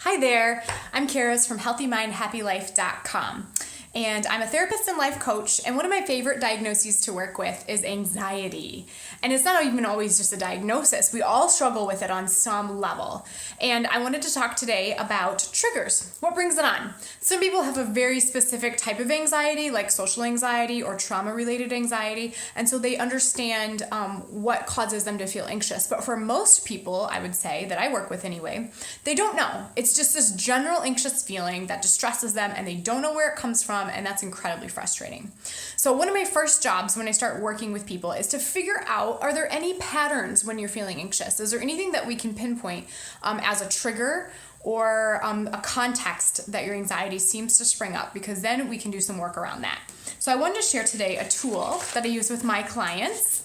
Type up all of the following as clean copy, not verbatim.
Hi there, I'm Karis from HealthyMindHappyLife.com. And I'm a therapist and life coach, and one of my favorite diagnoses to work with is anxiety. And it's not even always just a diagnosis. We all struggle with it on some level. And I wanted to talk today about triggers. What brings it on? Some people have a very specific type of anxiety, like social anxiety or trauma-related anxiety, and so they understand what causes them to feel anxious. But for most people, I would say, that I work with anyway, they don't know. It's just this general anxious feeling that distresses them, and they don't know where it comes from, and that's incredibly frustrating. So one of my first jobs when I start working with people is to figure out, are there any patterns when you're feeling anxious? Is there anything that we can pinpoint as a trigger or a context that your anxiety seems to spring up? Because then we can do some work around that. So I wanted to share today a tool that I use with my clients.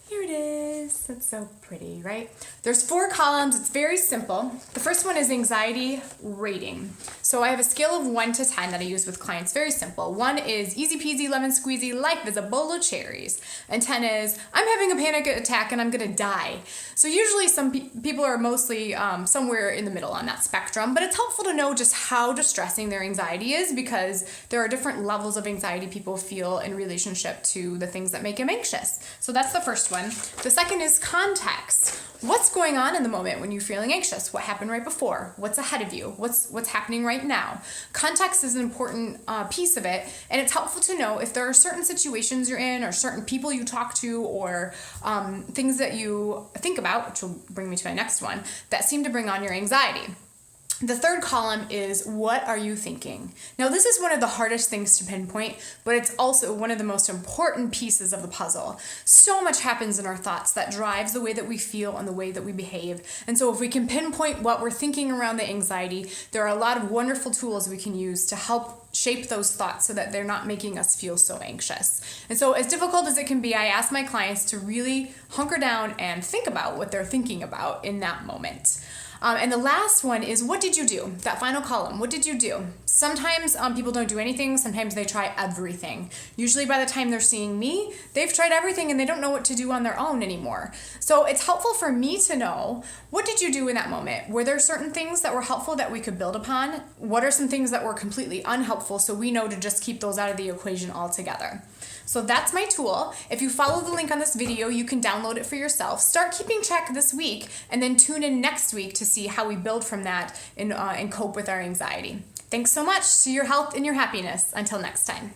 Here it is. That's so pretty, right? There's 4 columns. It's very simple. The first one is anxiety rating. So I have a scale of 1 to 10 that I use with clients. Very simple. 1 is easy peasy, lemon squeezy, life is a bowl of cherries. And 10 is I'm having a panic attack and I'm going to die. So usually some people are mostly somewhere in the middle on that spectrum, but it's helpful to know just how distressing their anxiety is, because there are different levels of anxiety people feel in relationship to the things that make them anxious. So that's the first one. The second is context. What's going on in the moment when you're feeling anxious? What happened right before? What's ahead of you? What's happening right now? Context is an important piece of it, and it's helpful to know if there are certain situations you're in or certain people you talk to or things that you think about, which will bring me to my next one, that seem to bring on your anxiety. The third column is what are you thinking? Now, this is one of the hardest things to pinpoint, but it's also one of the most important pieces of the puzzle. So much happens in our thoughts that drives the way that we feel and the way that we behave. And so if we can pinpoint what we're thinking around the anxiety, there are a lot of wonderful tools we can use to help shape those thoughts so that they're not making us feel so anxious. And so as difficult as it can be, I ask my clients to really hunker down and think about what they're thinking about in that moment. And the last one is, what did you do? That final column, what did you do? Sometimes people don't do anything. Sometimes they try everything. Usually by the time they're seeing me, they've tried everything and they don't know what to do on their own anymore. So it's helpful for me to know, what did you do in that moment? Were there certain things that were helpful that we could build upon? What are some things that were completely unhelpful, so we know to just keep those out of the equation altogether? So that's my tool. If you follow the link on this video, you can download it for yourself. Start keeping track this week, and then tune in next week to see how we build from that and cope with our anxiety. Thanks so much. To your health and your happiness. Until next time.